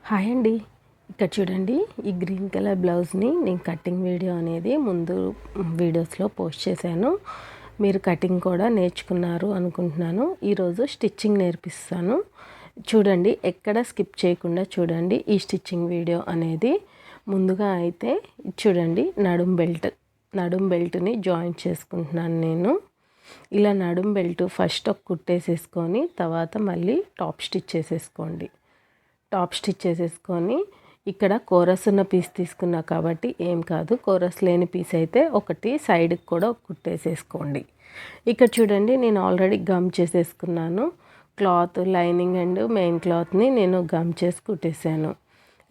Hi అండి. ఇక్కడ చూడండి, ఈ గ్రీన్ కలర్ బ్లౌజ్ని నేను కటింగ్ వీడియో అనేది ముందు వీడియోస్లో పోస్ట్ చేశాను. మీరు కటింగ్ కూడా నేర్చుకున్నారు అనుకుంటున్నాను. ఈరోజు స్టిచ్చింగ్ నేర్పిస్తాను. చూడండి, ఎక్కడ స్కిప్ చేయకుండా చూడండి ఈ స్టిచ్చింగ్ వీడియో అనేది. ముందుగా అయితే చూడండి, నడుం బెల్ట్ని జాయింట్ చేసుకుంటున్నాను నేను. ఇలా నడుం బెల్ట్ ఫస్ట్ ఒక కుట్టేసేసుకొని తర్వాత మళ్ళీ టాప్ స్టిచ్ చేసేసుకోండి. టాప్ స్టిచ్ చేసేసుకొని ఇక్కడ కోరస్ ఉన్న పీస్ తీసుకున్నా కాబట్టి ఏం కాదు, కోరస్ లేని పీస్ అయితే ఒకటి సైడ్కి కూడా కుట్టేసేసుకోండి. ఇక్కడ చూడండి, నేను ఆల్రెడీ గమ్ చేసేసుకున్నాను. క్లాత్ లైనింగ్ అండ్ మెయిన్ క్లాత్ని నేను గమ్ చేసి కుట్టేసాను.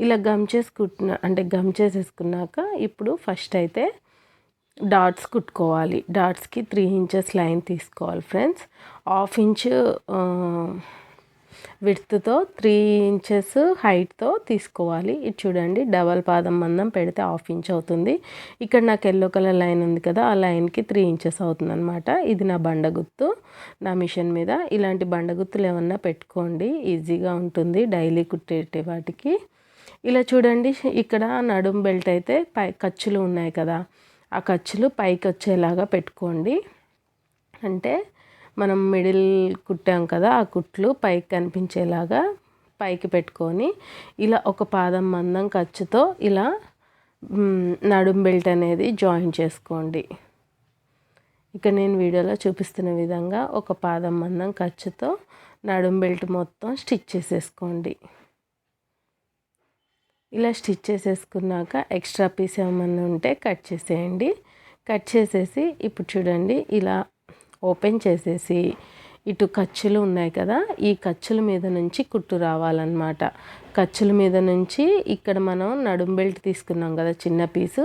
ఇలా గమ్ చేసేసుకున్నాక ఇప్పుడు ఫస్ట్ అయితే డాట్స్ కుట్టుకోవాలి. డాట్స్కి 3 ఇంచెస్ లైన్ తీసుకోవాలి ఫ్రెండ్స్. 1/2 ఇంచ్ విడ్త్తో 3 ఇంచెస్ హైట్తో తీసుకోవాలి. ఇది చూడండి, డబల్ పాదం మందం పెడితే 1/2 ఇంచ్ అవుతుంది. ఇక్కడ నాకు ఎల్లో కలర్ లైన్ ఉంది కదా, ఆ లైన్కి 3 ఇంచెస్ అవుతుంది అనమాట. ఇది నా బండగుత్తు నా మిషన్ మీద. ఇలాంటి బండగుత్తులు ఏమన్నా పెట్టుకోండి, ఈజీగా ఉంటుంది డైలీ కుట్టేటి వాటికి. ఇలా చూడండి, ఇక్కడ నడుం బెల్ట్ అయితే ఖర్చులు ఉన్నాయి కదా, ఆ ఖర్చులు పైకి వచ్చేలాగా పెట్టుకోండి. అంటే మనం మిడిల్ కుట్టాం కదా, ఆ కుట్లు పైకి కనిపించేలాగా పైకి పెట్టుకొని ఇలా ఒక పాదం మందం ఖర్చుతో ఇలా నడుం బెల్ట్ అనేది జాయిన్ చేసుకోండి. ఇక నేను వీడియోలో చూపిస్తున్న విధంగా ఒక పాదం మందం ఖర్చుతో నడుం బెల్ట్ మొత్తం స్టిచ్ చేసేసుకోండి. ఇలా స్టిచ్ చేసేసుకున్నాక ఎక్స్ట్రా పీస్ ఏమన్నా ఉంటే కట్ చేసేయండి. కట్ చేసేసి ఇప్పుడు చూడండి, ఇలా ఓపెన్ చేసేసి ఇటు ఖర్చులు ఉన్నాయి కదా, ఈ ఖర్చుల మీద నుంచి కుట్టు రావాలన్నమాట. ఖర్చుల మీద నుంచి ఇక్కడ మనం నడుం బెల్ట్ తీసుకున్నాం కదా చిన్న పీసు,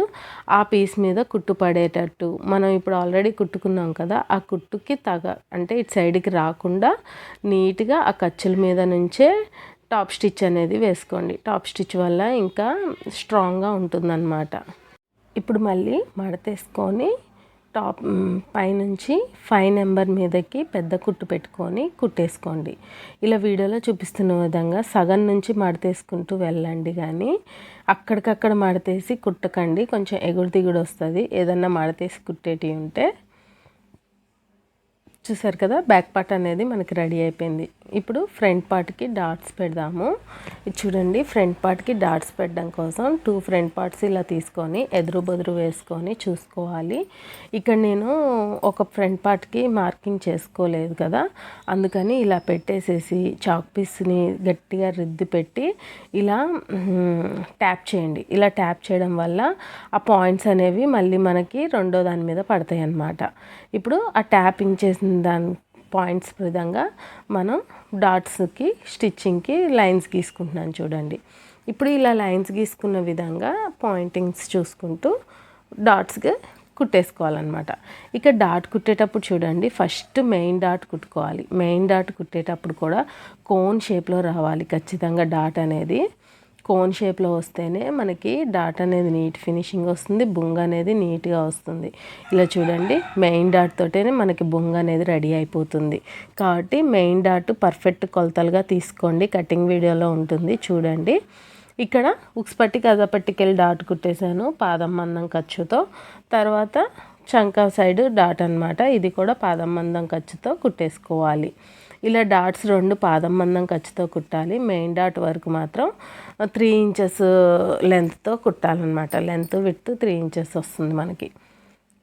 ఆ పీస్ మీద కుట్టు పడేటట్టు మనం ఇప్పుడు ఆల్రెడీ కుట్టుకున్నాం కదా, ఆ కుట్టుకి అంటే ఇటు సైడ్కి రాకుండా నీట్గా ఆ ఖర్చుల మీద నుంచే టాప్ స్టిచ్ అనేది వేసుకోండి. టాప్ స్టిచ్ వల్ల ఇంకా స్ట్రాంగ్గా ఉంటుందన్నమాట. ఇప్పుడు మళ్ళీ మడతేసుకొని టాప్ పైనుంచి 5 నెంబర్ మీదకి పెద్ద కుట్టు పెట్టుకొని కుట్టేసుకోండి. ఇలా వీడియోలో చూపిస్తున్న విధంగా సగం నుంచి మడతేసుకుంటూ వెళ్ళండి, కానీ అక్కడికక్కడ మడతేసి కుట్టకండి, కొంచెం ఎగుడు దిగుడు వస్తుంది ఏదన్నా మడతేసి కుట్టేటివి ఉంటే. చూసారు కదా, బ్యాక్ పార్ట్ అనేది మనకి రెడీ అయిపోయింది. ఇప్పుడు ఫ్రంట్ పార్ట్కి డాట్స్ పెడదాము. ఇది చూడండి, ఫ్రంట్ పార్ట్కి డాట్స్ పెట్టడం కోసం 2 ఫ్రంట్ పార్ట్స్ ఇలా తీసుకొని ఎదురు బొదురు వేసుకొని చూసుకోవాలి. ఇక్కడ నేను ఒక ఫ్రంట్ పార్ట్కి మార్కింగ్ చేసుకోలేదు కదా, అందుకని ఇలా పెట్టేసేసి చాక్ పీస్ని గట్టిగా రుద్ది పెట్టి ఇలా ట్యాప్ చేయండి. ఇలా ట్యాప్ చేయడం వల్ల ఆ పాయింట్స్ అనేవి మళ్ళీ మనకి రెండో దాని మీద పడతాయి అన్నమాట. ఇప్పుడు ఆ ట్యాపింగ్ చేసిన దాని పాయింట్స్ విధంగా మనం డాట్స్కి స్టిచ్చింగ్కి లైన్స్ గీసుకుంటున్నాను చూడండి. ఇప్పుడు ఇలా లైన్స్ గీసుకున్న విధంగా పాయింటింగ్స్ చూసుకుంటూ డాట్స్గా కుట్టేసుకోవాలన్నమాట. ఇక డాట్ కుట్టేటప్పుడు చూడండి, ఫస్ట్ మెయిన్ డాట్ కుట్టుకోవాలి. మెయిన్ డాట్ కుట్టేటప్పుడు కూడా కోన్ షేప్లో రావాలి ఖచ్చితంగా. డాట్ అనేది కోన్ షేప్లో వస్తేనే మనకి డాట్ అనేది నీట్ ఫినిషింగ్ వస్తుంది, బొంగ అనేది నీట్గా వస్తుంది. ఇలా చూడండి, మెయిన్ డాట్ తోటేనే మనకి బొంగ అనేది రెడీ అయిపోతుంది. కాబట్టి మెయిన్ డాట్ పర్ఫెక్ట్ కొలతలుగా తీసుకోండి, కటింగ్ వీడియోలో ఉంటుంది చూడండి. ఇక్కడ ఉక్స్ పట్టి కథపట్టికెళ్ళి డాట్ కుట్టేశాను పాదం మందం ఖర్చుతో. తర్వాత చంకా సైడ్ డాట్ అనమాట, ఇది కూడా పాదం మందం ఖర్చుతో కుట్టేసుకోవాలి. ఇలా డాట్స్ 2 పాదం మందం ఖర్చుతో కుట్టాలి. మెయిన్ డాట్ వరకు మాత్రం 3 ఇంచెస్ లెంత్తో కుట్టాలన్నమాట. లెంత్ విడ్త్ 3 ఇంచెస్ వస్తుంది మనకి.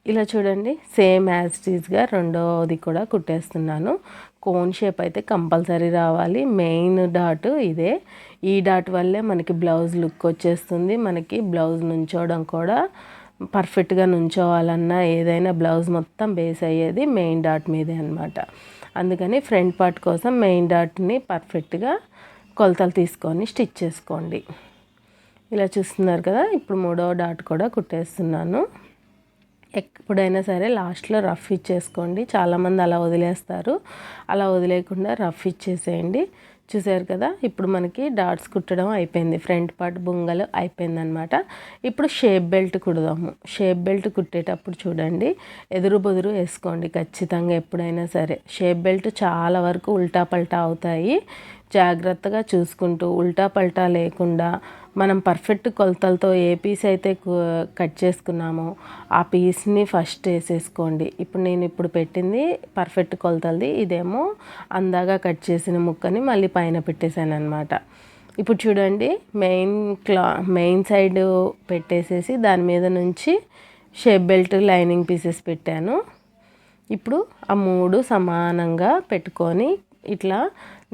ఇలా చూడండి, సేమ్ యాజ్ టీజ్గా రెండోది కూడా కుట్టేస్తున్నాను. కోన్ షేప్ అయితే కంపల్సరీ రావాలి. మెయిన్ డాట్ ఇదే, ఈ డాట్ వల్లే మనకి బ్లౌజ్ లుక్ వచ్చేస్తుంది. మనకి బ్లౌజ్ నుంచోవడం కూడా పర్ఫెక్ట్గా నుంచోవాలన్నా ఏదైనా బ్లౌజ్ మొత్తం బేస్ అయ్యేది మెయిన్ డాట్ మీదే అనమాట. అందుకని ఫ్రంట్ పార్ట్ కోసం మెయిన్ డాట్ని పర్ఫెక్ట్గా కొలతలు తీసుకొని స్టిచ్ చేసుకోండి. ఇలా చూస్తున్నారు కదా, ఇప్పుడు 3వ డాట్ కూడా కుట్టేస్తున్నాను. ఎప్పుడైనా సరే లాస్ట్లో రఫ్ ఇచ్చేసుకోండి. చాలామంది అలా వదిలేస్తారు, అలా వదిలేకుండా రఫ్ ఇచ్చేసేయండి. చూసారు కదా, ఇప్పుడు మనకి డాట్స్ కుట్టడం అయిపోయింది. ఫ్రంట్ పార్ట్ బొంగలు అయిపోయిందనమాట. ఇప్పుడు షేప్ బెల్ట్ కుడదాము. షేప్ బెల్ట్ కుట్టేటప్పుడు చూడండి, ఎదురు బొదురు వేసుకోండి ఖచ్చితంగా ఎప్పుడైనా సరే. షేప్ బెల్ట్ చాలా వరకు ఉల్టా పల్టా అవుతాయి, జాగ్రత్తగా చూసుకుంటూ ఉల్టా పల్టా లేకుండా మనం పర్ఫెక్ట్ కొలతలతో ఏ పీస్ అయితే కట్ చేసుకున్నామో ఆ పీస్ని ఫస్ట్ వేసేసుకోండి. ఇప్పుడు నేను పెట్టింది పర్ఫెక్ట్ కొలతలది, ఇదేమో అందాగా కట్ చేసిన ముక్కని మళ్ళీ పైన పెట్టేశాను అనమాట. ఇప్పుడు చూడండి, మెయిన్ సైడ్ పెట్టేసేసి దాని మీద నుంచి షేప్ బెల్ట్ లైనింగ్ పీసెస్ పెట్టాను. ఇప్పుడు ఆ 3 సమానంగా పెట్టుకొని ఇట్లా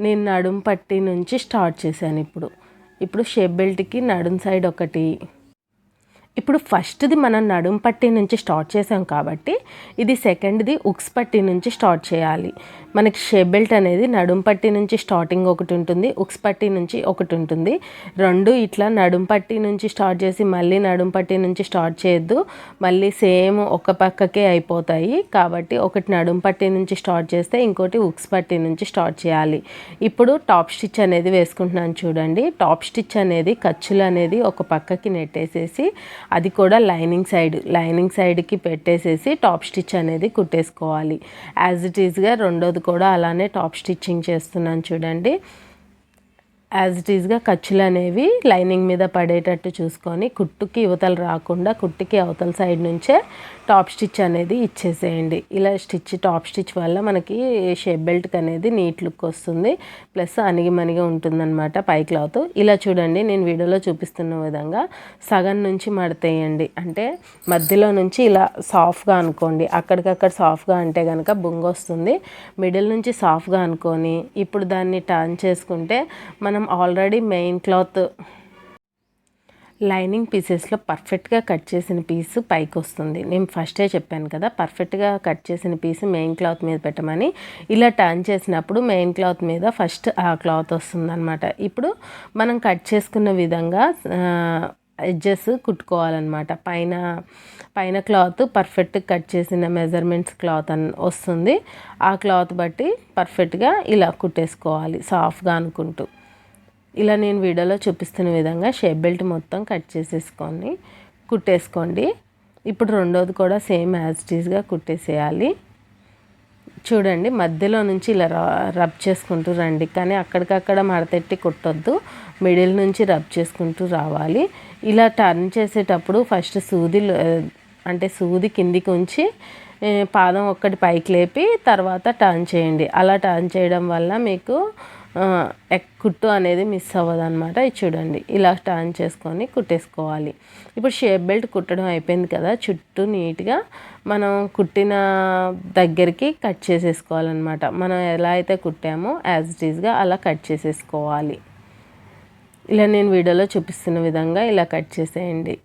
నేను నడుం పట్టి నుంచి స్టార్ట్ చేశాను. ఇప్పుడు షేప్ బెల్ట్కి నడుం సైడ్ ఒకటి, ఇప్పుడు ఫస్ట్ది మనం నడుం పట్టి నుంచి స్టార్ట్ చేసాం కాబట్టి ఇది సెకండ్ది ఉక్స్ పట్టి నుంచి స్టార్ట్ చేయాలి. మనకి షేప్ బెల్ట్ అనేది నడుం పట్టి నుంచి స్టార్టింగ్ ఒకటి ఉంటుంది, ఉక్స్ పట్టి నుంచి ఒకటి ఉంటుంది. రెండు ఇట్లా నడుం పట్టి నుంచి స్టార్ట్ చేసి మళ్ళీ నడుం పట్టి నుంచి స్టార్ట్ చేయొద్దు, మళ్ళీ సేమ్ ఒక పక్కకే అయిపోతాయి. కాబట్టి ఒకటి నడుం పట్టి నుంచి స్టార్ట్ చేస్తే ఇంకోటి ఉక్స్ పట్టి నుంచి స్టార్ట్ చేయాలి. ఇప్పుడు టాప్ స్టిచ్ అనేది వేసుకుంటున్నాను చూడండి. టాప్ స్టిచ్ అనేది ఖర్చులు అనేది ఒక పక్కకి నెట్టేసేసి అది కూడా లైనింగ్ సైడ్కి పెట్టేసేసి టాప్ స్టిచ్ అనేది కుట్టేసుకోవాలి. యాజ్ ఇట్ ఈజ్గా రెండోది కూడా అలానే టాప్ స్టిచ్చింగ్ చేస్తున్నాను చూడండి. యాజ్ ఇట్ ఈజ్గా ఖర్చులు అనేవి లైనింగ్ మీద పడేటట్టు చూసుకొని కుట్టుకి యువతలు రాకుండా కుట్టుకి అవతల సైడ్ నుంచే టాప్ స్టిచ్ అనేది ఇచ్చేసేయండి. ఇలా టాప్ స్టిచ్ వల్ల మనకి షేప్ బెల్ట్కి అనేది నీట్ లుక్ వస్తుంది, ప్లస్ అణిగిమణిగా ఉంటుందన్నమాట పై క్లాత్. ఇలా చూడండి, నేను వీడియోలో చూపిస్తున్న విధంగా సగం నుంచి మడతేయండి. అంటే మధ్యలో నుంచి ఇలా సాఫ్ట్గా అనుకోండి, అక్కడికక్కడ సాఫ్ట్గా అంటే కనుక బొంగు వస్తుంది. మిడిల్ నుంచి సాఫ్ట్గా అనుకొని ఇప్పుడు దాన్ని టర్న్ చేసుకుంటే మనం ఆల్రెడీ మెయిన్ క్లాత్ లైనింగ్ పీసెస్లో పర్ఫెక్ట్గా కట్ చేసిన పీసు పైకి వస్తుంది. నేను ఫస్టే చెప్పాను కదా, పర్ఫెక్ట్గా కట్ చేసిన పీసు మెయిన్ క్లాత్ మీద పెట్టమని. ఇలా టర్న్ చేసినప్పుడు మెయిన్ క్లాత్ మీద ఫస్ట్ ఆ క్లాత్ వస్తుందన్నమాట. ఇప్పుడు మనం కట్ చేసుకున్న విధంగా ఎడ్జెస్ కుట్టుకోవాలన్నమాట. పైన క్లాత్ పర్ఫెక్ట్ కట్ చేసిన మెజర్మెంట్స్ క్లాత్ వస్తుంది. ఆ క్లాత్ బట్టి పర్ఫెక్ట్గా ఇలా కుట్టేసుకోవాలి సాఫ్ట్గా అనుకుంటూ. ఇలా నేను వీడియోలో చూపిస్తున్న విధంగా షేప్ బెల్ట్ మొత్తం కట్ చేసేసుకొని కుట్టేసుకోండి. ఇప్పుడు రెండోది కూడా సేమ్ యాజ్ ఇట్ ఈజ్గా కుట్టేసేయాలి. చూడండి, మధ్యలో నుంచి ఇలా రబ్ చేసుకుంటూ రండి, కానీ అక్కడికక్కడ మడతెట్టి కుట్టొద్దు, మిడిల్ నుంచి రబ్ చేసుకుంటూ రావాలి. ఇలా టర్న్ చేసేటప్పుడు ఫస్ట్ సూది కిందికి ఉంచి పాదం ఒక్కటి పైకి లేపి తర్వాత టర్న్ చేయండి. అలా టర్న్ చేయడం వల్ల మీకు కుట్టు అనేది మిస్ అవ్వదు అనమాట. ఇది చూడండి, ఇలా టర్న్ చేసుకొని కుట్టేసుకోవాలి. ఇప్పుడు షేప్ బెల్ట్ కుట్టడం అయిపోయింది కదా, చుట్టూ నీట్గా మనం కుట్టిన దగ్గరికి కట్ చేసేసుకోవాలన్నమాట. మనం ఎలా అయితే కుట్టామో యాజ్ ఇట్ ఈజ్గా అలా కట్ చేసేసుకోవాలి. ఇలా నేను వీడియోలో చూపిస్తున్న విధంగా ఇలా కట్ చేసేయండి.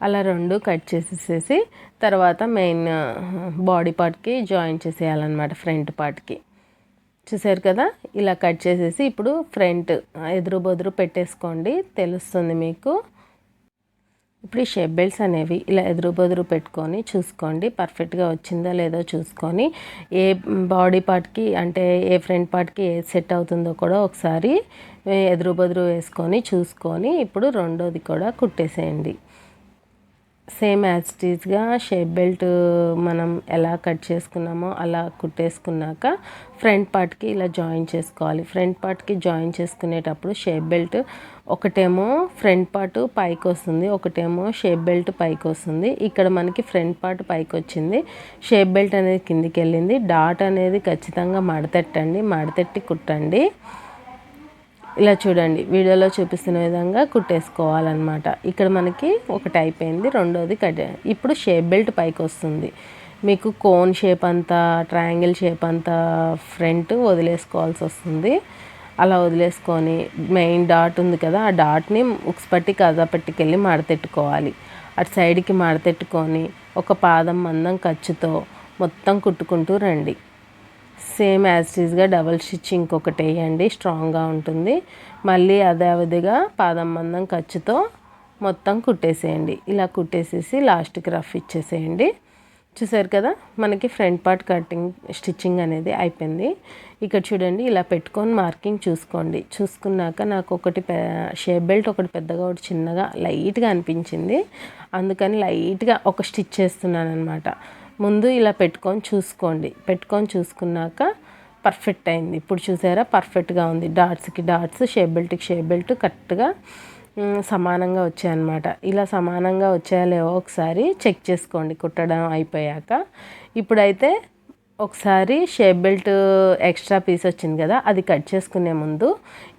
అలా రెండు కట్ చేసేసి తర్వాత మెయిన్ బాడీ పార్ట్కి జాయిన్ చేసేయాలన్నమాట, ఫ్రంట్ పార్ట్కి. చూసారు కదా, ఇలా కట్ చేసేసి ఇప్పుడు ఫ్రంట్ ఎదురు బొదురు పెట్టేసుకోండి, తెలుస్తుంది మీకు. ఇప్పుడు ఈ షేప్ బెల్ట్స్ అనేవి ఇలా ఎదురు బొదురు పెట్టుకొని చూసుకోండి, పర్ఫెక్ట్గా వచ్చిందో లేదో చూసుకొని ఏ బాడీ పార్ట్కి అంటే ఏ ఫ్రంట్ పార్ట్కి ఏది సెట్ అవుతుందో కూడా ఒకసారి ఎదురు బొదురు వేసుకొని చూసుకొని ఇప్పుడు రెండోది కూడా కుట్టేసేయండి. సేమ్ యాజ్ ఇట్ ఈజ్గా షేప్ బెల్ట్ మనం ఎలా కట్ చేసుకున్నామో అలా కుట్టేసుకున్నాక ఫ్రంట్ పార్ట్కి ఇలా జాయిన్ చేసుకోవాలి. ఫ్రంట్ పార్ట్కి జాయిన్ చేసుకునేటప్పుడు షేప్ బెల్ట్ ఒకటేమో ఫ్రంట్ పార్ట్ పైకి వస్తుంది, ఒకటేమో షేప్ బెల్ట్ పైకి వస్తుంది. ఇక్కడ మనకి ఫ్రంట్ పార్ట్ పైకి వచ్చింది, షేప్ బెల్ట్ అనేది కిందికి వెళ్ళింది. డాట్ అనేది ఖచ్చితంగా మడతెట్టి కుట్టండి. ఇలా చూడండి, వీడియోలో చూపిస్తున్న విధంగా కుట్టేసుకోవాలన్నమాట. ఇక్కడ మనకి ఒకటి అయిపోయింది, రెండోది కట్. ఇప్పుడు షేప్ బెల్ట్ పైకి వస్తుంది. మీకు కోన్ షేప్ అంతా ట్రయాంగిల్ షేప్ అంతా ఫ్రంట్ వదిలేసుకోవాల్సి వస్తుంది. అలా వదిలేసుకొని మెయిన్ డాట్ ఉంది కదా, ఆ డాట్ని ఉక్స్ పట్టి కాజా పట్టికెళ్ళి మడతెట్టుకోవాలి. అటు సైడ్కి మడతెట్టుకొని ఒక పాదం మందం ఖర్చుతో మొత్తం కుట్టుకుంటూ రండి. సేమ్ యాజ్ ఈజ్గా డబల్ స్టిచ్ ఇంకొకటి వేయండి, స్ట్రాంగ్గా ఉంటుంది. మళ్ళీ అదేవిధిగా పాదం మందం ఖర్చుతో మొత్తం కుట్టేసేయండి. ఇలా కుట్టేసేసి లాస్ట్కి రఫ్ ఇచ్చేసేయండి. చూసారు కదా, మనకి ఫ్రంట్ పార్ట్ స్టిచ్చింగ్ అనేది అయిపోయింది. ఇక్కడ చూడండి, ఇలా పెట్టుకొని మార్కింగ్ చూసుకోండి. చూసుకున్నాక నాకు ఒకటి షేప్ బెల్ట్ ఒకటి పెద్దగా ఒకటి చిన్నగా లైట్గా అనిపించింది, అందుకని లైట్గా ఒక స్టిచ్ చేస్తున్నాను అనమాట. ముందు ఇలా పెట్టుకొని చూసుకోండి. పెట్టుకొని చూసుకున్నాక పర్ఫెక్ట్ అయింది. ఇప్పుడు చూసారా పర్ఫెక్ట్గా ఉంది. డాట్స్కి డాట్స్, షేప్ బెల్ట్కి షేప్ బెల్ట్ కరెక్ట్గా సమానంగా వచ్చాయన్నమాట. ఇలా సమానంగా వచ్చాయో లేవో ఒకసారి చెక్ చేసుకోండి కుట్టడం అయిపోయాక. ఇప్పుడైతే ఒకసారి షేప్ బెల్ట్ ఎక్స్ట్రా పీస్ వచ్చింది కదా, అది కట్ చేసుకునే ముందు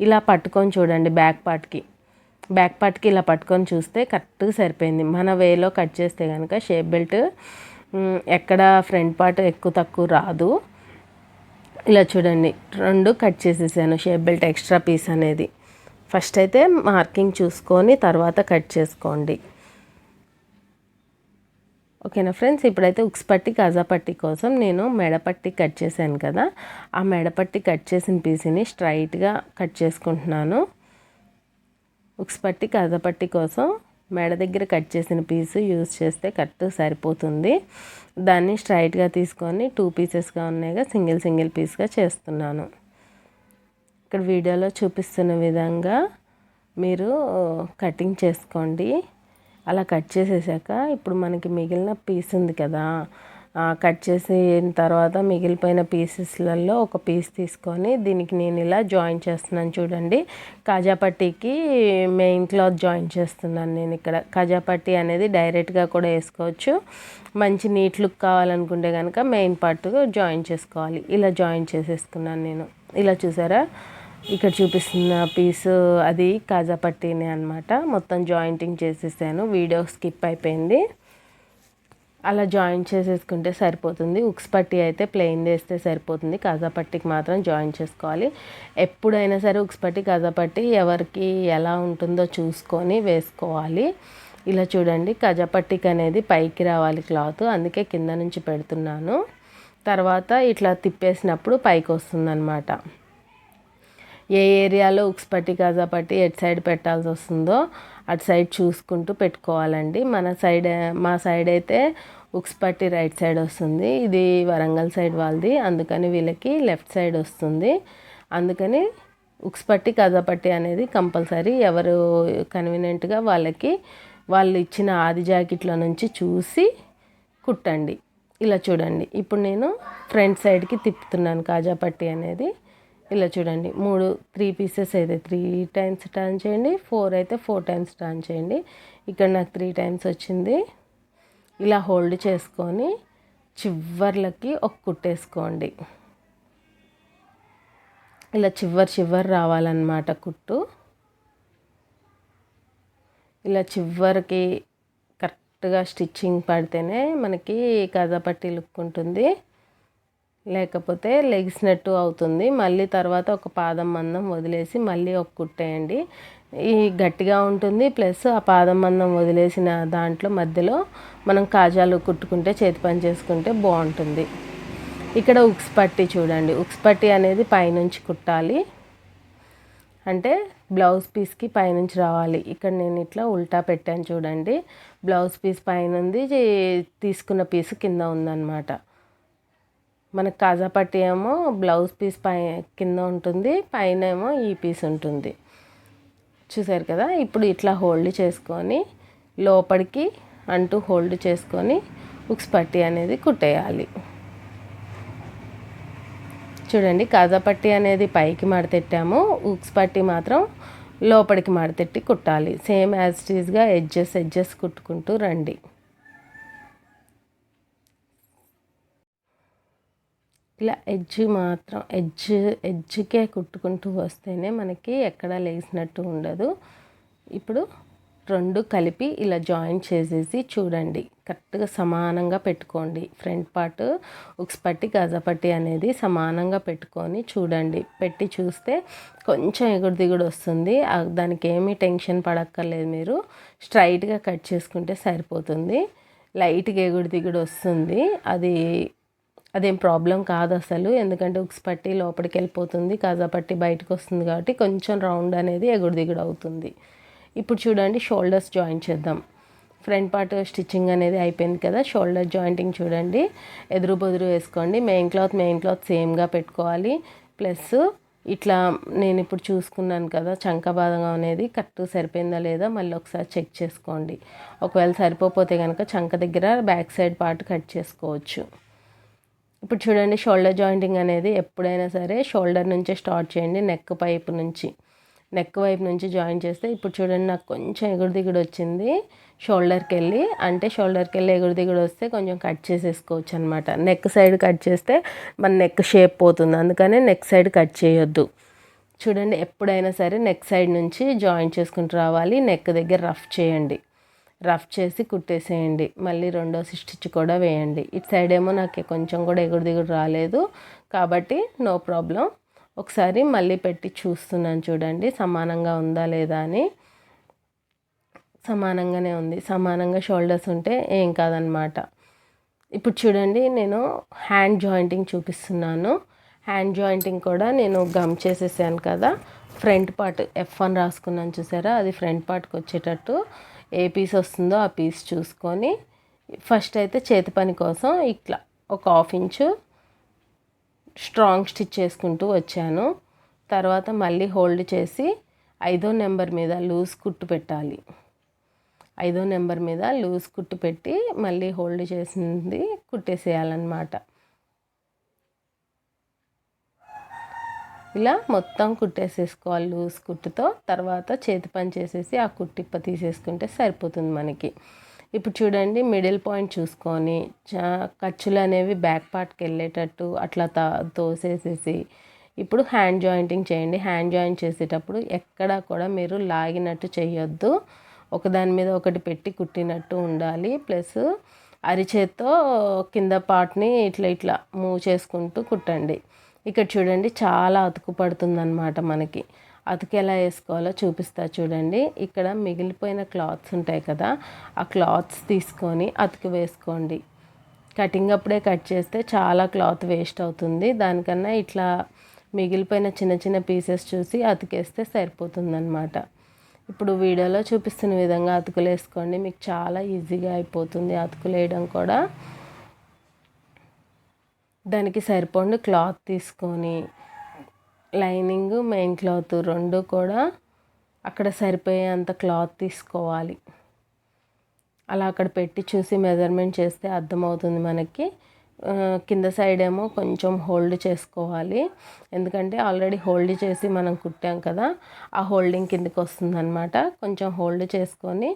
ఇలా పట్టుకొని చూడండి. బ్యాక్ పార్ట్కి ఇలా పట్టుకొని చూస్తే కరెక్ట్గా సరిపోయింది. మన వేలో కట్ చేస్తే కనుక షేప్ బెల్ట్ ఎక్కడ ఫ్రంట్ పార్ట్ ఎక్కువ తక్కువ రాదు. ఇలా చూడండి 2 కట్ చేసేసాను షేప్ బెల్ట్ ఎక్స్ట్రా పీస్ అనేది. ఫస్ట్ అయితే మార్కింగ్ చూసుకొని తర్వాత కట్ చేసుకోండి. ఓకేనా ఫ్రెండ్స్. ఇప్పుడైతే ఉక్స్ పట్టి కాజా పట్టి కోసం నేను మెడపట్టి కట్ చేశాను కదా, ఆ మెడపట్టి కట్ చేసిన పీస్ని స్ట్రైట్గా కట్ చేసుకుంటున్నాను. ఉక్స్ పట్టి కాజా పట్టి కోసం మెడ దగ్గర కట్ చేసిన పీసు యూజ్ చేస్తే కరెక్ట్ సరిపోతుంది. దాన్ని స్ట్రైట్గా తీసుకొని 2 పీసెస్గా ఉన్నాయిగా సింగిల్ పీస్గా చేస్తున్నాను. ఇక్కడ వీడియోలో చూపిస్తున్న విధంగా మీరు కటింగ్ చేసుకోండి. అలా కట్ చేసేసాక ఇప్పుడు మనకి మిగిలిన పీస్ ఉంది కదా, కట్ చేసిన తర్వాత మిగిలిపోయిన పీసెస్లలో ఒక పీస్ తీసుకొని దీనికి నేను ఇలా జాయిన్ చేస్తున్నాను. చూడండి, కాజా పట్టీకి మెయిన్ క్లాత్ జాయిన్ చేస్తున్నాను నేను ఇక్కడ. కాజా పట్టీ అనేది డైరెక్ట్గా కూడా వేసుకోవచ్చు. మంచి నీట్ లుక్ కావాలనుకుంటే కనుక మెయిన్ పార్ట్ జాయిన్ చేసుకోవాలి. ఇలా జాయిన్ చేసేసుకున్నాను నేను. ఇలా చూసారా, ఇక్కడ చూపిస్తున్న పీసు అది కాజా పట్టీనే అనమాట. మొత్తం జాయింటింగ్ చేసేసాను, వీడియో స్కిప్ అయిపోయింది. అలా జాయిన్ చేసేసుకుంటే సరిపోతుంది. ఉక్స్ పట్టీ అయితే ప్లెయిన్ వేస్తే సరిపోతుంది. కాజా పట్టీకి మాత్రం జాయిన్ చేసుకోవాలి. ఎప్పుడైనా సరే ఉక్స్ పట్టీ కాజా పట్టీ ఎవరికి ఎలా ఉంటుందో చూసుకొని వేసుకోవాలి. ఇలా చూడండి, కాజా పట్టీకి అనేది పైకి రావాలి క్లాత్, అందుకే కింద నుంచి పెడుతున్నాను. తర్వాత ఇట్లా తిప్పేసినప్పుడు పైకి వస్తుందన్నమాట. ఏ ఏరియాలో ఉక్స్ పట్టి కాజా పట్టి ఎటు సైడ్ పెట్టాల్సి వస్తుందో అటు సైడ్ చూసుకుంటూ పెట్టుకోవాలండి. మా సైడ్ అయితే ఉక్స్ పట్టి రైట్ సైడ్ వస్తుంది. ఇది వరంగల్ సైడ్ వాళ్ళది, అందుకని వీళ్ళకి లెఫ్ట్ సైడ్ వస్తుంది. అందుకని ఉక్స్ పట్టి కాజా పట్టి అనేది కంపల్సరీ ఎవరు కన్వీనియంట్గా వాళ్ళకి వాళ్ళు ఇచ్చిన ఆది జాకెట్ల నుంచి చూసి కుట్టండి. ఇలా చూడండి, ఇప్పుడు నేను ఫ్రంట్ సైడ్కి తిప్పుతున్నాను కాజా పట్టి అనేది. ఇలా చూడండి, 3 పీసెస్ అయితే 3 టైమ్స్ టర్న్ చేయండి, 4 అయితే 4 టైమ్స్ టర్న్ చేయండి. ఇక్కడ నాకు 3 టైమ్స్ వచ్చింది. ఇలా హోల్డ్ చేసుకొని చివర్లకి ఒక కుట్టేసుకోండి. ఇలా చివరి రావాలన్నమాట కుట్టు. ఇలా చివరికి కరెక్ట్గా స్టిచ్చింగ్ పడితేనే మనకి కాజా పట్టీ లుక్ ఉంటుంది, లేకపోతే లెగిసినట్టు అవుతుంది. మళ్ళీ తర్వాత ఒక పాదం మందం వదిలేసి మళ్ళీ ఒక కుట్టేయండి. ఈ గట్టిగా ఉంటుంది, ప్లస్ ఆ పాదం మందం వదిలేసిన దాంట్లో మధ్యలో మనం కాజాలు కుట్టుకుంటే చేతి పని చేసుకుంటే బాగుంటుంది. ఇక్కడ ఉక్స్ పట్టి చూడండి, ఉక్స్ పట్టి అనేది పైనుంచి కుట్టాలి, అంటే బ్లౌజ్ పీస్కి పైనుంచి రావాలి. ఇక్కడ నేను ఇట్లా ఉల్టా పెట్టాను చూడండి, బ్లౌజ్ పీస్ పైన ఉంది, తీసుకున్న పీసు కింద ఉందన్నమాట. మనకు కాజా పట్టీ ఏమో బ్లౌజ్ పీస్ కింద ఉంటుంది, పైన ఏమో ఈ పీస్ ఉంటుంది. చూసారు కదా. ఇప్పుడు ఇట్లా హోల్డ్ చేసుకొని లోపలికి అంటూ హోల్డ్ చేసుకొని ఉక్స్ పట్టీ అనేది కుట్టేయాలి. చూడండి, కాజా పట్టీ అనేది పైకి మడతెట్టాము, ఉక్స్ పట్టీ మాత్రం లోపలికి మడతెట్టి కుట్టాలి. సేమ్ యాజ్ ఇట్ ఈజ్గా ఎడ్జెస్ కుట్టుకుంటూ రండి. ఇలా ఎడ్జ్కే కుట్టుకుంటూ వస్తేనే మనకి ఎక్కడ లేసినట్టు ఉండదు. ఇప్పుడు 2 కలిపి ఇలా జాయిన్ చేసేసి చూడండి, కరెక్ట్గా సమానంగా పెట్టుకోండి. ఫ్రంట్ పార్ట్ ఉక్స్ పట్టి కాజా పట్టి అనేది సమానంగా పెట్టుకొని చూడండి. పెట్టి చూస్తే కొంచెం ఎగుడు దిగుడు వస్తుంది, దానికి ఏమీ టెన్షన్ పడక్కర్లేదు. మీరు స్ట్రైట్గా కట్ చేసుకుంటే సరిపోతుంది. లైట్గా ఎగుడు దిగుడు వస్తుంది, అదేం ప్రాబ్లం కాదు అసలు, ఎందుకంటే ఉక్స్ పట్టి లోపలికి వెళ్ళిపోతుంది, కాజా పట్టి బయటకు వస్తుంది కాబట్టి కొంచెం రౌండ్ అనేది ఎగుడు దిగుడు అవుతుంది. ఇప్పుడు చూడండి, షోల్డర్స్ జాయిన్ చేద్దాం. ఫ్రంట్ పార్ట్ స్టిచ్చింగ్ అనేది అయిపోయింది కదా, షోల్డర్ జాయింటింగ్ చూడండి, ఎదురు బొదురు వేసుకోండి. మెయిన్ క్లాత్ సేమ్గా పెట్టుకోవాలి. ప్లస్ ఇట్లా నేను ఇప్పుడు చూసుకున్నాను కదా, చంక భాగం అనేది కరెక్ట్ సరిపోయిందా లేదా మళ్ళీ ఒకసారి చెక్ చేసుకోండి. ఒకవేళ సరిపోతే కనుక చంక దగ్గర బ్యాక్ సైడ్ పార్ట్ కట్ చేసుకోవచ్చు. ఇప్పుడు చూడండి, షోల్డర్ జాయింటింగ్ అనేది ఎప్పుడైనా సరే షోల్డర్ నుంచే స్టార్ట్ చేయండి. నెక్ వైపు నుంచి జాయిన్ చేస్తే, ఇప్పుడు చూడండి నాకు కొంచెం ఎగుడు దిగుడు వచ్చింది షోల్డర్కి వెళ్ళి, అంటే షోల్డర్కి వెళ్ళి ఎగుడు దిగుడు వస్తే కొంచెం కట్ చేసేసుకోవచ్చు అనమాట. నెక్ సైడ్ కట్ చేస్తే మన నెక్ షేప్ పోతుంది, అందుకనే నెక్ సైడ్ కట్ చేయొద్దు. చూడండి, ఎప్పుడైనా సరే నెక్ సైడ్ నుంచి జాయిన్ చేసుకుంటూ రావాలి. నెక్ దగ్గర రఫ్ చేసి కుట్టేసేయండి. మళ్ళీ రెండో స్టిచ్ కూడా వేయండి. ఇటు సైడ్ ఏమో నాకు కొంచెం కూడా ఎగుడు దిగుడు రాలేదు కాబట్టి నో ప్రాబ్లం. ఒకసారి మళ్ళీ పెట్టి చూస్తున్నాను, చూడండి సమానంగా ఉందా లేదా అని. సమానంగానే ఉంది. సమానంగా షోల్డర్స్ ఉంటే ఏం కాదనమాట. ఇప్పుడు చూడండి, నేను హ్యాండ్ జాయింటింగ్ చూపిస్తున్నాను. హ్యాండ్ జాయింటింగ్ కూడా నేను గమ్ చేసేసాను కదా. ఫ్రంట్ పార్ట్ F1 రాసుకున్నాను చూసారా, అది ఫ్రంట్ పార్ట్కి వచ్చేటట్టు ఏ పీస్ వస్తుందో ఆ పీస్ చూసుకొని ఫస్ట్ అయితే చేతి పని కోసం ఇట్లా ఒక 1/2 ఇంచు స్ట్రాంగ్ స్టిచ్ చేసుకుంటూ వచ్చాను. తర్వాత మళ్ళీ హోల్డ్ చేసి 5వ నెంబర్ మీద లూజ్ కుట్టు పెట్టాలి. 5వ నెంబర్ మీద లూజ్ కుట్టు పెట్టి మళ్ళీ హోల్డ్ చేసింది కుట్టేసేయాలన్నమాట. ఇలా మొత్తం కుట్టేసేసుకోవాలి లూజ్ కుట్టుతో. తర్వాత చేతి పని చేసేసి ఆ కుట్టిప్ప తీసేసుకుంటే సరిపోతుంది మనకి. ఇప్పుడు చూడండి, మిడిల్ పాయింట్ చూసుకొని ఖర్చులు అనేవి బ్యాక్ పార్ట్కి వెళ్ళేటట్టు అట్లా తోసేసేసి ఇప్పుడు హ్యాండ్ జాయింటింగ్ చేయండి. హ్యాండ్ జాయింట్ చేసేటప్పుడు ఎక్కడా కూడా మీరు లాగినట్టు చేయొద్దు, ఒకదాని మీద ఒకటి పెట్టి కుట్టినట్టు ఉండాలి. ప్లస్ అరిచేత్తో కింద పార్ట్ని ఇట్లా మూవ్ చేసుకుంటూ కుట్టండి. ఇక్కడ చూడండి, చాలా అతుకు పడుతుందన్నమాట మనకి. అతుకు ఎలా వేసుకోవాలో చూపిస్తా చూడండి. ఇక్కడ మిగిలిపోయిన క్లాత్స్ ఉంటాయి కదా, ఆ క్లాత్స్ తీసుకొని అతుకు వేసుకోండి. కటింగ్ అప్పుడే కట్ చేస్తే చాలా క్లాత్ వేస్ట్ అవుతుంది. దానికన్నా ఇట్లా మిగిలిపోయిన చిన్న చిన్న పీసెస్ చూసి అతికేస్తే సరిపోతుందన్నమాట. ఇప్పుడు వీడియోలో చూపిస్తున్న విధంగా అతుకులు వేసుకోండి, మీకు చాలా ఈజీగా అయిపోతుంది అతుకులు వేయడం కూడా. దానికి సరిపోండి క్లాత్ తీసుకొని లైనింగ్ మెయిన్ క్లాత్ రెండు కూడా అక్కడ సరిపోయేంత క్లాత్ తీసుకోవాలి. అలా అక్కడ పెట్టి చూసి మెజర్మెంట్ చేస్తే అర్థమవుతుంది మనకి. కింద సైడ్ ఏమో కొంచెం హోల్డ్ చేసుకోవాలి, ఎందుకంటే ఆల్రెడీ హోల్డ్ చేసి మనం కుట్టాం కదా, ఆ హోల్డింగ్ కిందకి వస్తుందన్నమాట. కొంచెం హోల్డ్ చేసుకొని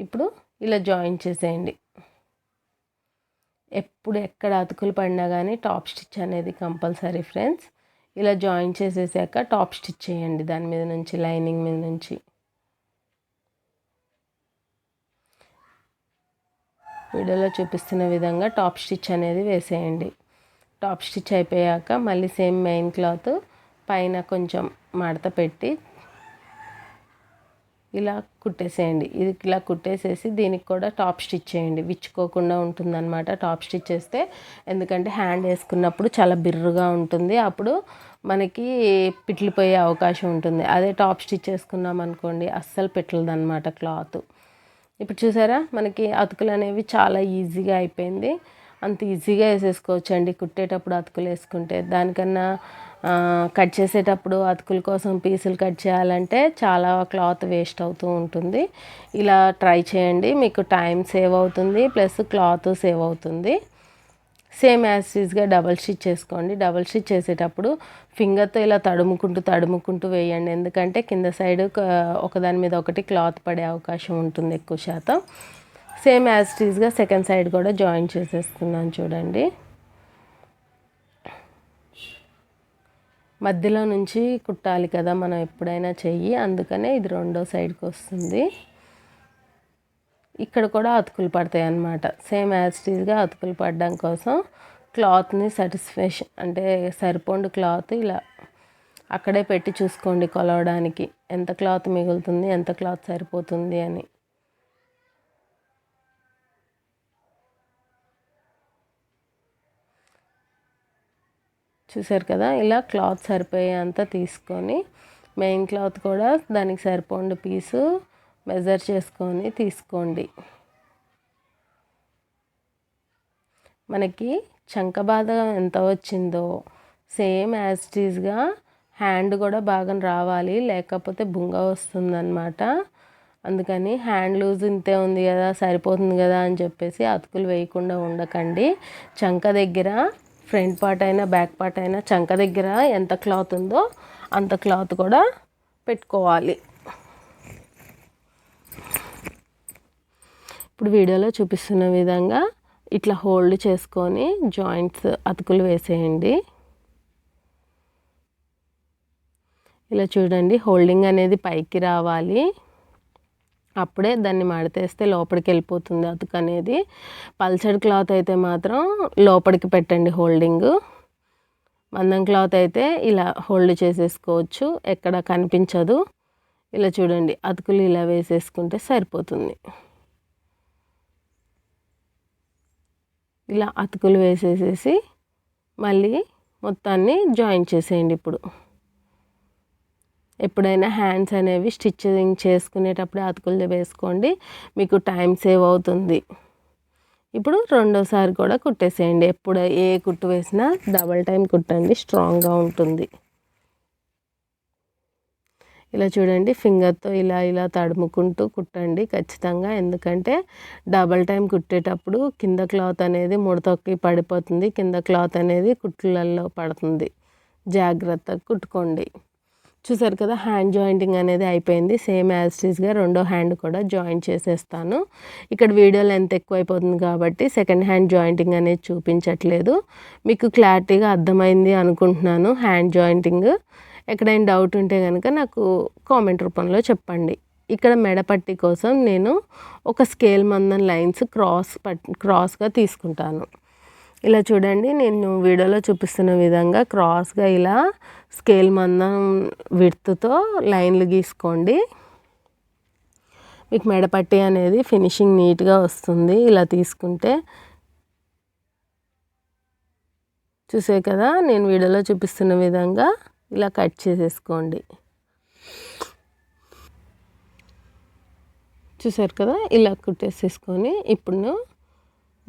ఇప్పుడు ఇలా జాయిన్ చేసేయండి. ఎప్పుడు ఎక్కడ అతుకులు పడినా కానీ టాప్ స్టిచ్ అనేది కంపల్సరీ ఫ్రెండ్స్. ఇలా జాయిన్ చేసేసాక టాప్ స్టిచ్ చేయండి దాని మీద నుంచి, లైనింగ్ మీద నుంచి. వీడియోలో చూపిస్తున్న విధంగా టాప్ స్టిచ్ అనేది వేసేయండి. టాప్ స్టిచ్ అయిపోయాక మళ్ళీ సేమ్ మెయిన్ క్లాత్ పైన కొంచెం మడత పెట్టి ఇలా కుట్టేసేయండి. ఇది ఇలా కుట్టేసేసి దీనికి కూడా టాప్ స్టిచ్ చేయండి, విచ్చుకోకుండా ఉంటుందన్నమాట టాప్ స్టిచ్ చేస్తే. ఎందుకంటే హ్యాండ్ వేసుకున్నప్పుడు చాలా బిర్రుగా ఉంటుంది, అప్పుడు మనకి పిట్లిపోయే అవకాశం ఉంటుంది. అదే టాప్ స్టిచ్ చేసుకున్నాం అనుకోండి అస్సలు పెట్టలేదన్నమాట క్లాత్. ఇప్పుడు చూసారా, మనకి అతుకులు అనేవి చాలా ఈజీగా అయిపోయింది. అంత ఈజీగా వేసేసుకోవచ్చు అండి కుట్టేటప్పుడు అతుకులు వేసుకుంటే. దానికన్నా కట్ చేసేటప్పుడు అతుకుల కోసం పీసులు కట్ చేయాలంటే చాలా క్లాత్ వేస్ట్ అవుతూ ఉంటుంది. ఇలా ట్రై చేయండి, మీకు టైం సేవ్ అవుతుంది, ప్లస్ క్లాత్ సేవ్ అవుతుంది. సేమ్ యాజ్ ఈజ్గా డబల్ స్టిచ్ చేసుకోండి. డబల్ స్టిచ్ చేసేటప్పుడు ఫింగర్తో ఇలా తడుముకుంటూ వేయండి, ఎందుకంటే కింద సైడ్ ఒకదాని మీద ఒకటి క్లాత్ పడే అవకాశం ఉంటుంది ఎక్కువ శాతం. సేమ్ యాజ్ ఈజ్గా సెకండ్ సైడ్ కూడా జాయిన్ చేసేస్తున్నాను చూడండి. మధ్యలో నుంచి కుట్టాలి కదా మనం ఎప్పుడైనా చెయ్యి, అందుకనే ఇది రెండో సైడ్కి వస్తుంది. ఇక్కడ కూడా అతుకులు పడతాయి అన్నమాట. సేమ్ యాజ్ ఈజ్గా అతుకులు పడడం కోసం క్లాత్ని సాటిస్ఫాక్షన్ అంటే సరిపోండు క్లాత్ ఇలా అక్కడే పెట్టి చూసుకోండి కొలవడానికి, ఎంత క్లాత్ మిగులుతుంది ఎంత క్లాత్ సరిపోతుంది అని. చూసారు కదా, ఇలా క్లాత్ సరిపోయేంత తీసుకొని మెయిన్ క్లాత్ కూడా దానికి సరిపోండు పీసు మెజర్ చేసుకొని తీసుకోండి. మనకి చంక భాగం ఎంత వచ్చిందో సేమ్ యాజ్ ఈజ్గా హ్యాండ్ కూడా భాగం రావాలి, లేకపోతే బుంగ వస్తుందన్నమాట. అందుకని హ్యాండ్ లూజ్ ఇంతే ఉంది కదా సరిపోతుంది కదా అని చెప్పేసి అతుకులు వేయకుండా ఉండకండి. చంక దగ్గర ఫ్రంట్ పార్ట్ అయినా బ్యాక్ పార్ట్ అయినా చంక దగ్గర ఎంత క్లాత్ ఉందో అంత క్లాత్ కూడా పెట్టుకోవాలి. ఇప్పుడు వీడియోలో చూపిస్తున్న విధంగా ఇట్లా హోల్డ్ చేసుకొని జాయింట్స్ అతుకులు వేసేయండి. ఇలా చూడండి, హోల్డింగ్ అనేది పైకి రావాలి, అప్పుడే దాన్ని మడతేస్తే లోపలికి వెళ్ళిపోతుంది అతుకు అనేది. పల్చడి క్లాత్ అయితే మాత్రం లోపలికి పెట్టండి హోల్డింగ్. మందం క్లాత్ అయితే ఇలా హోల్డ్ చేసేసుకోవచ్చు, ఎక్కడ కనిపించదు. ఇలా చూడండి, అతుకులు ఇలా వేసేసుకుంటే సరిపోతుంది. ఇలా అతుకులు వేసేసేసి మళ్ళీ మొత్తాన్ని జాయిన్ చేసేయండి. ఇప్పుడు ఎప్పుడైనా హ్యాండ్స్ అనేవి స్టిచ్చింగ్ చేసుకునేటప్పుడే అతుకులు వేసుకోండి, మీకు టైం సేవ్ అవుతుంది. ఇప్పుడు రెండోసారి కూడా కుట్టేసేయండి. ఎప్పుడు ఏ కుట్టు వేసినా డబల్ టైం కుట్టండి, స్ట్రాంగ్గా ఉంటుంది. ఇలా చూడండి, ఫింగర్తో ఇలా ఇలా తడుముకుంటూ కుట్టండి ఖచ్చితంగా. ఎందుకంటే డబల్ టైం కుట్టేటప్పుడు కింద క్లాత్ అనేది ముడతకి పడిపోతుంది, కింద క్లాత్ అనేది కుట్లలో పడుతుంది. జాగ్రత్తగా కుట్టుకోండి. చూసారు కదా, హ్యాండ్ జాయింటింగ్ అనేది అయిపోయింది. సేమ్ యాజ్ టీజ్గా రెండో హ్యాండ్ కూడా జాయింట్ చేసేస్తాను. ఇక్కడ వీడియో లెంత్ ఎక్కువ అయిపోతుంది కాబట్టి సెకండ్ హ్యాండ్ జాయింటింగ్ అనేది చూపించట్లేదు. మీకు క్లారిటీగా అర్థమైంది అనుకుంటున్నాను హ్యాండ్ జాయింటింగ్. ఎక్కడైనా డౌట్ ఉంటే కనుక నాకు కామెంట్ రూపంలో చెప్పండి. ఇక్కడ మెడపట్టి కోసం నేను ఒక స్కేల్ మందం లైన్స్ క్రాస్గా తీసుకుంటాను. ఇలా చూడండి, నేను వీడియోలో చూపిస్తున్న విధంగా క్రాస్గా ఇలా స్కేల్ మందం విడ్త్తో లైన్లు గీసుకోండి. మీకు మెడపట్టి అనేది ఫినిషింగ్ నీట్గా వస్తుంది ఇలా తీసుకుంటే. చూసే కదా, నేను వీడియోలో చూపిస్తున్న విధంగా ఇలా కట్ చేసేసుకోండి. చూసారు కదా, ఇలా కుట్టేసేసుకొని ఇప్పుడు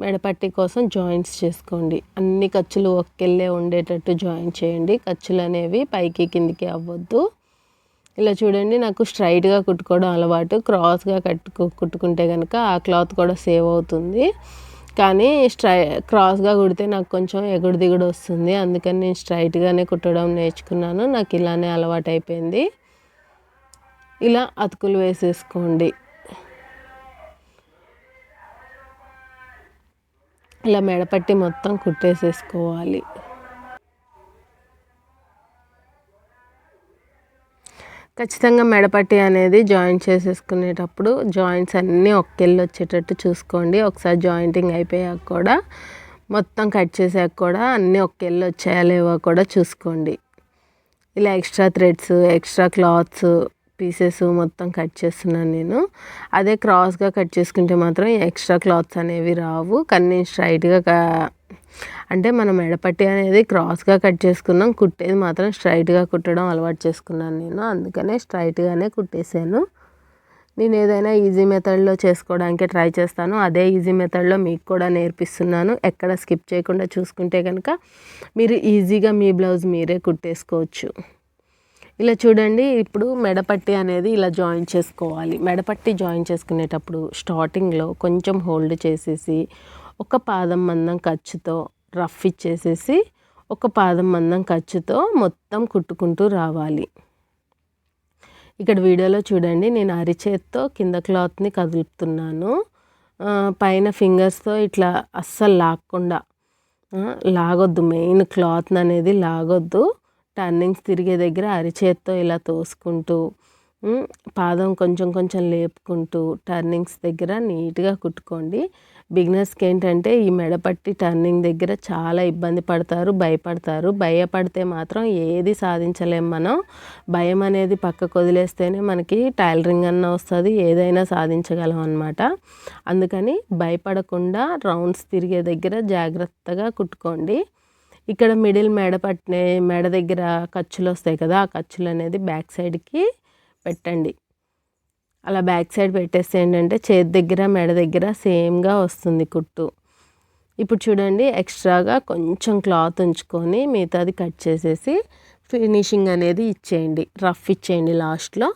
మెడపట్టి కోసం జాయింట్స్ చేసుకోండి. అన్ని ఖర్చులు ఒక్కెళ్ళే ఉండేటట్టు జాయిన్ చేయండి. ఖర్చులు అనేవి పైకి కిందికి అవ్వద్దు. ఇలా చూడండి, నాకు స్ట్రైట్గా కుట్టుకోవడం అలవాటు. క్రాస్గా కుట్టుకుంటే కనుక ఆ క్లాత్ కూడా సేవ్ అవుతుంది. కానీ క్రాస్గా కుడితే నాకు కొంచెం ఎగుడు దిగుడు వస్తుంది. అందుకని నేను స్ట్రైట్గానే కుట్టడం నేర్చుకున్నాను. నాకు ఇలానే అలవాటు అయిపోయింది. ఇలా అతుకులు వేసేసుకోండి. ఇలా మెడపట్టి మొత్తం కుట్టేసేసుకోవాలి. ఖచ్చితంగా మెడపట్టి అనేది జాయింట్ చేసేసుకునేటప్పుడు జాయింట్స్ అన్నీ ఒక్కెళ్ళి వచ్చేటట్టు చూసుకోండి. ఒకసారి జాయింటింగ్ అయిపోయాక కూడా మొత్తం కట్ చేసాక కూడా అన్నీ ఒక్కెళ్ళి వచ్చాయా లేవో కూడా చూసుకోండి. ఇలా extra threads, extra clothes pieces మొత్తం కట్ చేస్తున్నాను నేను. అదే క్రాస్గా కట్ చేసుకుంటే మాత్రం ఎక్స్ట్రా క్లాత్స్ అనేవి రావు. కానీ నేను స్ట్రైట్గా అంటే మనం మెడపట్టి అనేది క్రాస్గా కట్ చేసుకున్నాం, కుట్టేది మాత్రం స్ట్రైట్గా కుట్టడం అలవాటు చేసుకున్నాను నేను. అందుకనే స్ట్రైట్గానే కుట్టేశాను. నేను ఏదైనా ఈజీ మెథడ్లో చేసుకోవడానికి ట్రై చేస్తాను. అదే ఈజీ మెథడ్లో మీకు కూడా నేర్పిస్తున్నాను. ఎక్కడ స్కిప్ చేయకుండా చూసుకుంటే కనుక మీరు ఈజీగా మీ బ్లౌజ్ మీరే కుట్టేసుకోవచ్చు. ఇలా చూడండి, ఇప్పుడు మెడపట్టి అనేది ఇలా జాయిన్ చేసుకోవాలి. మెడపట్టి జాయిన్ చేసుకునేటప్పుడు స్టార్టింగ్లో కొంచెం హోల్డ్ చేసేసి ఒక పాదం మందం ఖర్చుతో రఫ్ ఇచ్చేసేసి ఒక పాదం మందం ఖర్చుతో మొత్తం కుట్టుకుంటూ రావాలి. ఇక్కడ వీడియోలో చూడండి, నేను అరిచేత్తో కింద క్లాత్ని కదులుతున్నాను. పైన ఫింగర్స్తో ఇట్లా అస్సలు లాగకుండా లాగొద్దు, మెయిన్ క్లాత్ అనేది లాగొద్దు. టర్నింగ్స్ తిరిగే దగ్గర అరిచేత్తో ఇలా తోసుకుంటూ పాదం కొంచెం కొంచెం లేపుకుంటూ టర్నింగ్స్ దగ్గర నీట్గా కుట్టుకోండి. బిగినర్స్కి ఏంటంటే ఈ మెడపట్టి టర్నింగ్ దగ్గర చాలా ఇబ్బంది పడతారు, భయపడతారు. భయపడితే మాత్రం ఏది సాధించలేం మనం. భయం అనేది పక్కకు వదిలేస్తేనే మనకి టైలరింగ్ అన్న వస్తుంది, ఏదైనా సాధించగలం అన్నమాట. అందుకని భయపడకుండా రౌండ్స్ తిరిగే దగ్గర జాగ్రత్తగా కుట్టుకోండి. ఇక్కడ మిడిల్ మెడ దగ్గర ఖర్చులు వస్తాయి కదా, ఆ ఖర్చులు అనేది బ్యాక్ సైడ్కి పెట్టండి. అలా బ్యాక్ సైడ్ పెట్టేస్తే ఏంటంటే చేతి దగ్గర మెడ దగ్గర సేమ్గా వస్తుంది కుట్టు. ఇప్పుడు చూడండి, ఎక్స్ట్రాగా కొంచెం క్లాత్ ఉంచుకొని మిగతాది కట్ చేసేసి ఫినిషింగ్ అనేది ఇచ్చేయండి, రఫ్ ఇచ్చేయండి లాస్ట్లో.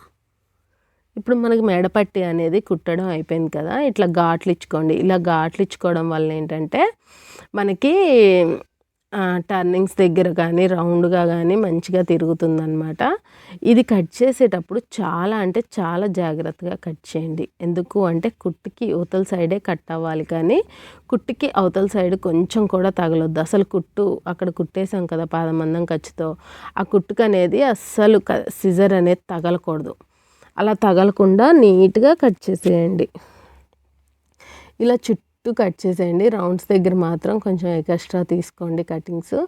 ఇప్పుడు మనకి మెడపట్టి అనేది కుట్టడం అయిపోయింది కదా, ఇట్లా ఘాట్లు ఇచ్చుకోండి. ఇలా ఘాట్లు ఇచ్చుకోవడం వల్ల ఏంటంటే మనకి టర్నింగ్స్ దగ్గర కానీ రౌండ్గా కానీ మంచిగా తిరుగుతుందనమాట. ఇది కట్ చేసేటప్పుడు చాలా అంటే చాలా జాగ్రత్తగా కట్ చేయండి. ఎందుకు అంటే కుట్టుకి అవతల సైడే కట్ అవ్వాలి, కానీ కుట్టుకి అవతల సైడ్ కొంచెం కూడా తగలొద్దు. అసలు కుట్టు అక్కడ కుట్టేసాం కదా పాదమందం ఖర్చుతో, ఆ కుట్టుకు అనేది అస్సలు సిజర్ అనేది తగలకూడదు. అలా తగలకుండా నీట్గా కట్ చేసేయండి. ఇలా చుట్టూ కట్ చేసేయండి. రౌండ్స్ దగ్గర మాత్రం కొంచెం ఎక్స్ట్రా తీసుకోండి కటింగ్స్.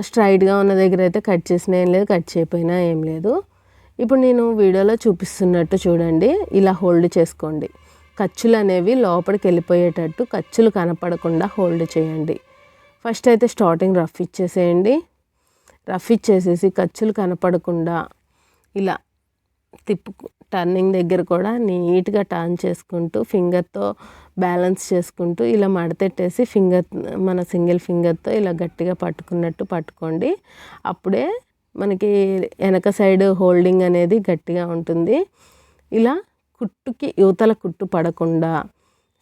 స్ట్రైట్గా ఉన్న దగ్గర అయితే కట్ చేసినా ఏం లేదు, కట్ చేయకపోయినా ఏం లేదు. ఇప్పుడు నేను వీడియోలో చూపిస్తున్నట్టు చూడండి, ఇలా హోల్డ్ చేసుకోండి. ఖర్చులు అనేవి లోపలికి వెళ్ళిపోయేటట్టు ఖర్చులు కనపడకుండా హోల్డ్ చేయండి. ఫస్ట్ అయితే స్టార్టింగ్ రఫ్ ఇచ్చేసేయండి. రఫ్ ఇచ్చేసేసి ఖర్చులు కనపడకుండా ఇలా టర్నింగ్ దగ్గర కూడా నీట్గా టర్న్ చేసుకుంటూ ఫింగర్తో బ్యాలెన్స్ చేసుకుంటూ ఇలా మడతెట్టేసి మన సింగిల్ ఫింగర్తో ఇలా గట్టిగా పట్టుకున్నట్టు పట్టుకోండి. అప్పుడే మనకి వెనక సైడ్ హోల్డింగ్ అనేది గట్టిగా ఉంటుంది. ఇలా కుట్టుకి యువతల కుట్టు పడకుండా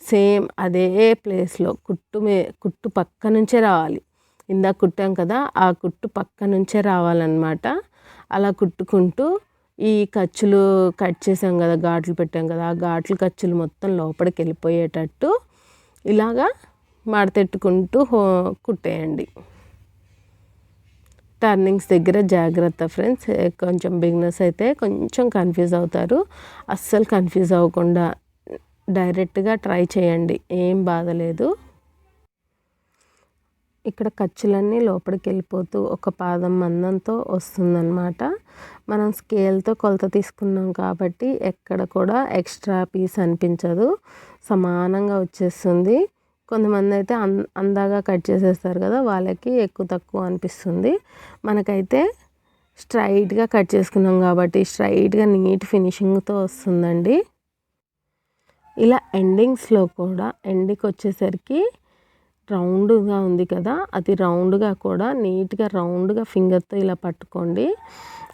సేమ్ అదే ప్లేస్లో కుట్టు పక్క నుంచే రావాలి. ఇందాక కుట్టాం కదా, ఆ కుట్టు పక్క నుంచే రావాలన్నమాట. అలా కుట్టుకుంటూ ఈ ఖర్చులు కట్ చేసాం కదా, ఘాట్లు పెట్టాం కదా, ఆ ఘాట్లు ఖర్చులు మొత్తం లోపలికి వెళ్ళిపోయేటట్టు ఇలాగా మడతెట్టుకుంటూ కుట్టేయండి. టర్నింగ్స్ దగ్గర జాగ్రత్త ఫ్రెండ్స్. కొంచెం బిగినర్స్ అయితే కొంచెం కన్ఫ్యూజ్ అవుతారు. అస్సలు కన్ఫ్యూజ్ అవ్వకుండా డైరెక్ట్గా ట్రై చేయండి, ఏం బాధ లేదు. ఇక్కడ ఖర్చులన్నీ లోపలికి వెళ్ళిపోతూ ఒక పాదం మందంతో వస్తుందన్నమాట. మనం స్కేల్తో కొలత తీసుకున్నాం కాబట్టి ఎక్కడ కూడా ఎక్స్ట్రా పీస్ అనిపించదు, సమానంగా వచ్చేస్తుంది. కొంతమంది అయితే అందాగా కట్ చేసేస్తారు కదా, వాళ్ళకి ఎక్కువ తక్కువ అనిపిస్తుంది. మనకైతే స్ట్రైట్గా కట్ చేసుకున్నాం కాబట్టి స్ట్రైట్గా నీట్ ఫినిషింగ్తో వస్తుందండి. ఇలా ఎండింగ్స్లో కూడా ఎండ్కి వచ్చేసరికి రౌండ్గా ఉంది కదా, అది రౌండ్గా కూడా నీట్గా రౌండ్గా ఫింగర్తో ఇలా పట్టుకోండి.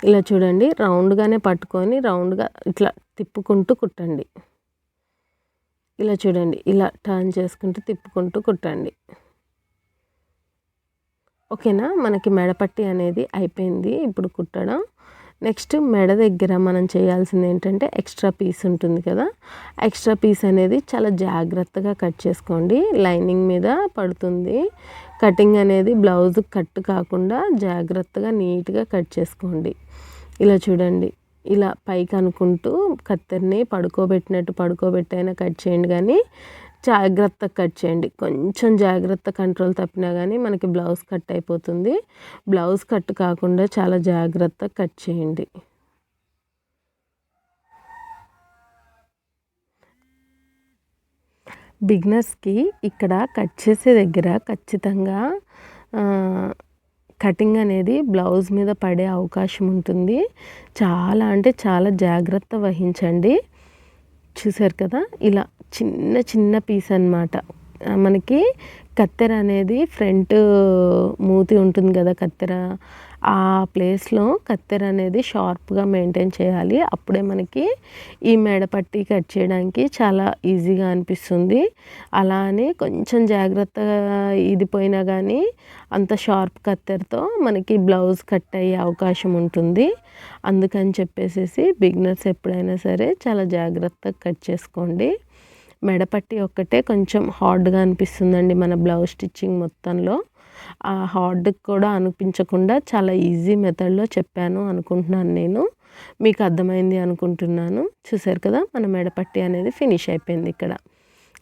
ఇలా చూడండి, రౌండ్గానే పట్టుకొని రౌండ్గా ఇట్లా తిప్పుకుంటూ కుట్టండి. ఇలా చూడండి, ఇలా టర్న్ చేసుకుంటూ తిప్పుకుంటూ కుట్టండి. ఓకేనా, మనకి మెడపట్టి అనేది అయిపోయింది ఇప్పుడు కుట్టడం. నెక్స్ట్ మెడ దగ్గర మనం చేయాల్సింది ఏంటంటే ఎక్స్ట్రా పీస్ ఉంటుంది కదా, ఎక్స్ట్రా పీస్ అనేది చాలా జాగ్రత్తగా కట్ చేసుకోండి. లైనింగ్ మీద పడుతుంది. కటింగ్ అనేది బ్లౌజ్ కట్ కాకుండా జాగ్రత్తగా నీట్గా కట్ చేసుకోండి. ఇలా చూడండి, ఇలా పైకి అనుకుంటూ కత్తెరని పడుకోబెట్టైనా కట్ చేయండి, కానీ జాగ్రత్తగా కట్ చేయండి. కొంచెం జాగ్రత్త కంట్రోల్ తప్పినా కానీ మనకి బ్లౌజ్ కట్ అయిపోతుంది. బ్లౌజ్ కట్ కాకుండా చాలా జాగ్రత్తగా కట్ చేయండి. బిగినర్స్కి ఇక్కడ కట్ చేసే దగ్గర ఖచ్చితంగా కటింగ్ అనేది బ్లౌజ్ మీద పడే అవకాశం ఉంటుంది. చాలా అంటే చాలా జాగ్రత్త వహించండి. చూసారు కదా, ఇలా చిన్న చిన్న పీస్ అన్నమాట. మనకి కత్తెర అనేది ఫ్రంట్ మూతి ఉంటుంది కదా కత్తెర, ఆ ప్లేస్లో కత్తెర అనేది షార్ప్గా మెయింటైన్ చేయాలి. అప్పుడే మనకి ఈ మెడపట్టి కట్ చేయడానికి చాలా ఈజీగా అనిపిస్తుంది. అలా అని కొంచెం జాగ్రత్తగా ఇది పోయినా కానీ అంత షార్ప్ కత్తెరతో మనకి బ్లౌజ్ కట్ అయ్యే అవకాశం ఉంటుంది. అందుకని చెప్పేసి బిగినర్స్ ఎప్పుడైనా సరే చాలా జాగ్రత్తగా కట్ చేసుకోండి. మెడపట్టి ఒక్కటే కొంచెం హార్డ్గా అనిపిస్తుందండి మన బ్లౌజ్ స్టిచ్చింగ్ మొత్తంలో. ఆ హార్డ్కి కూడా అనిపించకుండా చాలా ఈజీ మెథడ్లో చెప్పాను అనుకుంటున్నాను నేను. మీకు అర్థమైంది అనుకుంటున్నాను. చూసారు కదా, మన మెడపట్టి అనేది ఫినిష్ అయిపోయింది. ఇక్కడ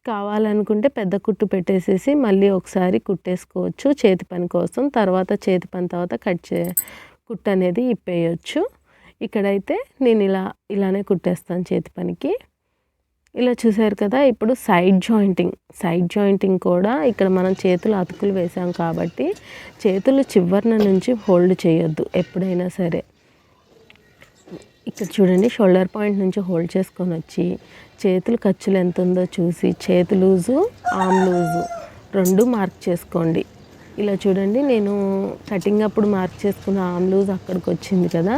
కావాలనుకుంటే పెద్ద కుట్టు పెట్టేసేసి మళ్ళీ ఒకసారి కుట్టేసుకోవచ్చు చేతి పని కోసం. తర్వాత చేతి పని తర్వాత కుట్టు అనేది ఇప్పేయచ్చు. ఇక్కడైతే నేను ఇలానే కుట్టేస్తాను చేతి పనికి. ఇలా చూసారు కదా, ఇప్పుడు సైడ్ జాయింటింగ్ కూడా ఇక్కడ మనం చేతులు అతుకులు వేసాం కాబట్టి చేతులు చివరన నుంచి హోల్డ్ చేయొద్దు ఎప్పుడైనా సరే. ఇక్కడ చూడండి, షోల్డర్ పాయింట్ నుంచి హోల్డ్ చేసుకొని వచ్చి చేతులు ఖర్చులు ఎంత ఉందో చూసి చేతి లూజు ఆర్మ్ లూజు రెండు మార్క్ చేసుకోండి. ఇలా చూడండి, నేను కటింగ్ అప్పుడు మార్క్ చేసుకున్న ఆర్మ్ లూజ్ అక్కడికి వచ్చింది కదా,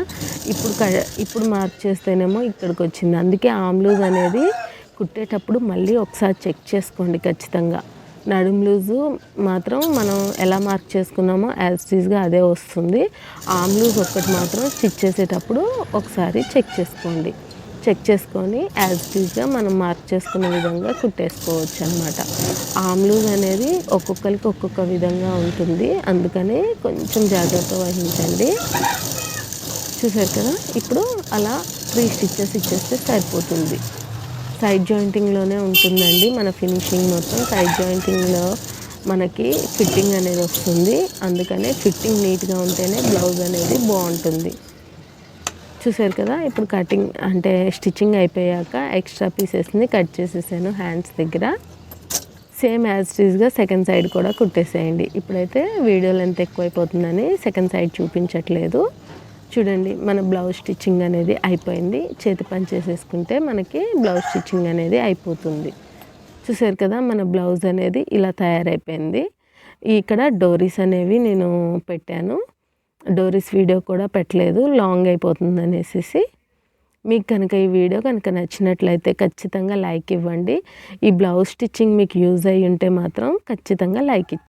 ఇప్పుడు మార్క్ చేస్తేనేమో ఇక్కడికి వచ్చింది. అందుకే ఆర్మ్ లూజ్ అనేది కుట్టేటప్పుడు మళ్ళీ ఒకసారి చెక్ చేసుకోండి ఖచ్చితంగా. నడుం లూజు మాత్రం మనం ఎలా మార్క్ చేసుకున్నామో యాజ్ టీజ్గా అదే వస్తుంది. ఆర్మ్ లూజ్ ఒక్కటి మాత్రం స్టిచ్ చేసేటప్పుడు ఒకసారి చెక్ చేసుకోండి. చెక్ చేసుకొని యాజ్ టీజ్గా మనం మార్క్ చేసుకున్న విధంగా కుట్టేసుకోవచ్చు అనమాట. ఆర్మ్ లూజ్ అనేది ఒక్కొక్కరికి ఒక్కొక్క విధంగా ఉంటుంది, అందుకని కొంచెం జాగ్రత్త వహించండి. చూసారు కదా, ఇప్పుడు అలా 3 స్టిచ్చెస్ ఇచ్చేస్తే సరిపోతుంది. సైడ్ జాయింటింగ్లోనే ఉంటుందండి మన ఫినిషింగ్ మొత్తం. సైడ్ జాయింటింగ్లో మనకి ఫిట్టింగ్ అనేది వస్తుంది, అందుకనే ఫిట్టింగ్ నీట్గా ఉంటేనే బ్లౌజ్ అనేది బాగుంటుంది. చూసారు కదా, ఇప్పుడు కటింగ్ అంటే స్టిచ్చింగ్ అయిపోయాక ఎక్స్ట్రా పీసెస్ని కట్ చేసేసాను హ్యాండ్స్ దగ్గర. సేమ్ యాజ్ టీజ్గా సెకండ్ సైడ్ కూడా కుట్టేసేయండి. ఇప్పుడైతే వీడియో లెంత్ ఎక్కువైపోతుందని సెకండ్ సైడ్ చూపించట్లేదు. చూడండి, మన బ్లౌజ్ స్టిచ్చింగ్ అనేది అయిపోయింది. చేతి పని చేసేసుకుంటే మనకి బ్లౌజ్ స్టిచ్చింగ్ అనేది అయిపోతుంది. చూసారు కదా, మన బ్లౌజ్ అనేది ఇలా తయారైపోయింది. ఇక్కడ డోరీస్ అనేవి నేను పెట్టాను. డోరీస్ వీడియో కూడా పెట్టలేదు, లాంగ్ అయిపోతుంది అనేసి. మీకు కనుక ఈ వీడియో కనుక నచ్చినట్లయితే ఖచ్చితంగా లైక్ ఇవ్వండి. ఈ బ్లౌజ్ స్టిచ్చింగ్ మీకు యూజ్ అయ్యి ఉంటే మాత్రం ఖచ్చితంగా లైక్